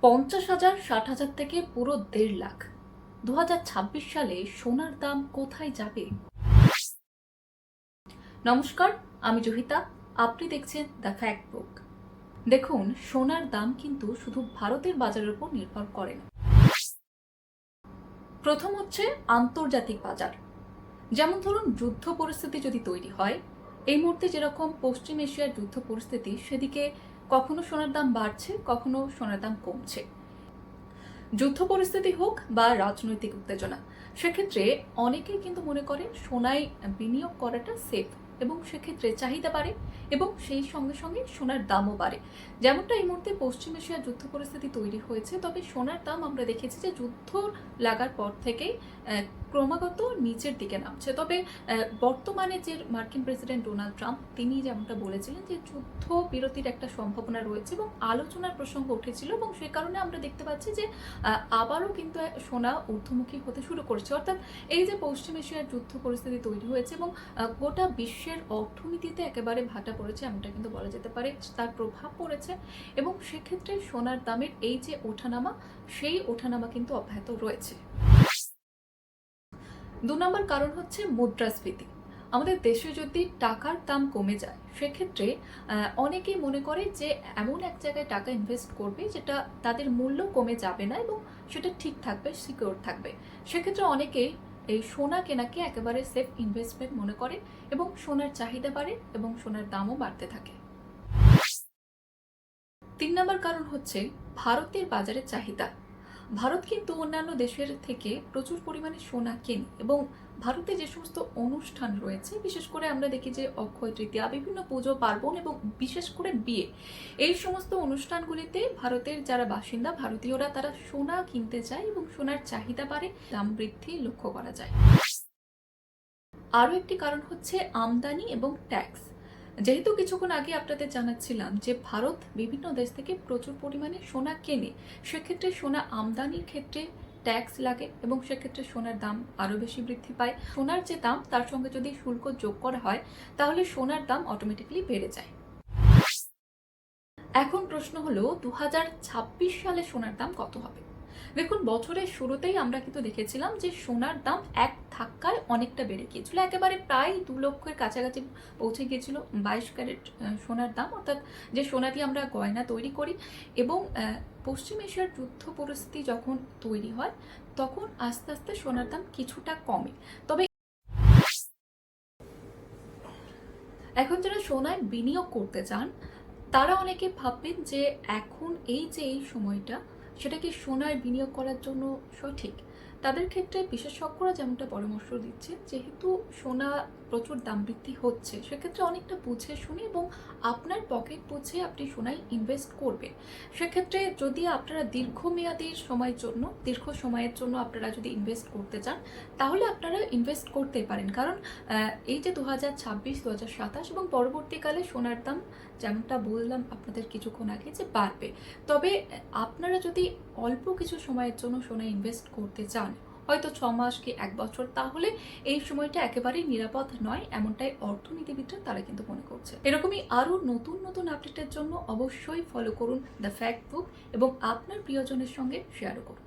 50,000, 60,000 থেকে পুরো 1.5 লাখ। 2026 সালে সোনার দাম কোথায় যাবে? নমস্কার, আমি জহিতা। আপনি দেখছেন দ্য ফ্যাক্ট বুক। দেখুন, সোনার দাম কিন্তু শুধু ভারতের বাজারের উপর নির্ভর করে না। প্রথম হচ্ছে আন্তর্জাতিক বাজার। যেমন ধরুন, যুদ্ধ পরিস্থিতি যদি তৈরি হয়, এই মুহূর্তে যেরকম পশ্চিম এশিয়ার যুদ্ধ পরিস্থিতি, সেদিকে কখনো সোনার দাম বাড়ছে, কখনো সোনার দাম কমছে। যুদ্ধ পরিস্থিতি হোক বা রাজনৈতিক উত্তেজনা, সেক্ষেত্রে অনেকেই কিন্তু মনে করেন সোনায় বিনিয়োগ করাটা সেফ, এবং সেক্ষেত্রে চাহিদা বাড়ে এবং সেই সঙ্গে সঙ্গে সোনার দামও বাড়ে। যেমনটা এই মুহূর্তে পশ্চিম এশিয়ার যুদ্ধ পরিস্থিতি তৈরি হয়েছে, তবে সোনার দাম আমরা দেখেছি যে যুদ্ধ লাগার পর থেকেই ক্রমাগত নিচের দিকে নামছে। তবে বর্তমানে যে মার্কিন প্রেসিডেন্ট ডোনাল্ড ট্রাম্প, তিনি যেমনটা বলেছিলেন যে যুদ্ধ বিরতির একটা সম্ভাবনা রয়েছে এবং আলোচনার প্রসঙ্গ উঠেছিল, এবং সে কারণে আমরা দেখতে পাচ্ছি যে আবারও কিন্তু সোনা ঊর্ধ্বমুখী হতে শুরু করেছে। অর্থাৎ এই যে পশ্চিম এশিয়ার যুদ্ধ পরিস্থিতি তৈরি হয়েছে এবং গোটা বিশ্বের অর্থনীতিতে একেবারে ভাটা পড়েছে, এমনটা কিন্তু বলা যেতে পারে, তার প্রভাব পড়েছে। এবং সেক্ষেত্রে সোনার দামের এই যে ওঠানামা, সেই ওঠানামা কিন্তু অব্যাহত রয়েছে। 2 নম্বর কারণ হচ্ছে মুদ্রাস্ফীতি। আমাদের দেশে যদি টাকার দাম কমে যায়, সেক্ষেত্রে অনেকেই মনে করে যে এমন এক জায়গায় টাকা ইনভেস্ট করবে যেটা তাদের মূল্য কমে যাবে না এবং সেটা ঠিক থাকবে, সিকিউর থাকবে। সেক্ষেত্রে অনেকেই এই সোনা কেনাকে একেবারে সেফ ইনভেস্টমেন্ট মনে করে এবং সোনার চাহিদা বাড়ে এবং সোনার দামও বাড়তে থাকে। 3 নম্বর কারণ হচ্ছে ভারতের বাজারে চাহিদা। ভারত কিন্তু অন্যান্য দেশের থেকে প্রচুর পরিমাণে সোনা কেনে, এবং ভারতে যে সমস্ত অনুষ্ঠান রয়েছে, বিশেষ করে আমরা দেখি যে অক্ষয় তৃতীয়া, বিভিন্ন পুজো পার্বণ এবং বিশেষ করে বিয়ে, এই সমস্ত অনুষ্ঠানগুলিতে ভারতের যারা বাসিন্দা ভারতীয়রা, তারা সোনা কিনতে চায় এবং সোনার চাহিদা বাড়ে, দাম বৃদ্ধি লক্ষ্য করা যায়। আরও একটি কারণ হচ্ছে আমদানি এবং ট্যাক্স। যেহেতু কিছুক্ষণ আগে আপনাদের জানাচ্ছিলাম যে ভারত বিভিন্ন দেশ থেকে প্রচুর পরিমাণে সোনা কেনে, সেক্ষেত্রে সোনা আমদানির ক্ষেত্রে ট্যাক্স লাগে এবং সেক্ষেত্রে সোনার দাম আরও বেশি বৃদ্ধি পায়। সোনার যে দাম, তার সঙ্গে যদি শুল্ক যোগ করা হয়, তাহলে সোনার দাম অটোমেটিক্যালি বেড়ে যায়। এখন প্রশ্ন হলো, 2026 সালে সোনার দাম কত হবে? দেখুন, বছরের শুরুতেই আমরা কিন্তু দেখেছিলাম যে সোনার দাম এক ধাক্কায় অনেকটা বেড়ে গিয়েছিল, একেবারে প্রায় 2 লক্ষের কাছাকাছি পৌঁছে গিয়েছিল 22 ক্যারেট সোনার দাম, অর্থাৎ যে সোনা দিয়ে আমরা গয়না তৈরি করি। এবং পশ্চিম এশিয়ার যুদ্ধ পরিস্থিতি যখন তৈরি হয়, তখন আস্তে আস্তে সোনার দাম কিছুটা কমে। তবে এখন যারা সোনায় বিনিয়োগ করতে চান, তারা অনেকে ভাববেন যে এখন এই যে এই সময়টা, সেটা কি সোনায় বিনিয়োগ করার জন্য সঠিক? তাদের ক্ষেত্রে বিশেষজ্ঞরা যেমনটা পরামর্শ দিচ্ছে, যেহেতু সোনা প্রচুর দাম বৃদ্ধি হচ্ছে, সেক্ষেত্রে অনেকটা বুঝে শুনে এবং আপনার পকেট বুঝে আপনি সোনায় ইনভেস্ট করবেন। সেক্ষেত্রে যদি আপনারা দীর্ঘ সময়ের জন্য আপনারা যদি ইনভেস্ট করতে চান, তাহলে আপনারা ইনভেস্ট করতে পারেন। কারণ এই যে 2026, 2027 এবং পরবর্তীকালে সোনার দাম, যেমনটা বললাম আপনাদের কিছুক্ষণ আগে, যে বাড়বে। তবে আপনারা যদি অল্প কিছু সময়ের জন্য সোনায় ইনভেস্ট করতে চান, হয়তো 6 মাস কি 1 বছর, তাহলে এই সময়টা একেবারেই নিরাপদ নয়, এমনটাই অর্থনীতিবিদরা তারা কিন্তু মনে করছে। এরকমই আরও নতুন নতুন আপডেটের জন্য অবশ্যই ফলো করুন দ্য ফ্যাক্ট বুক এবং আপনার প্রিয়জনের সঙ্গে শেয়ারও করুন।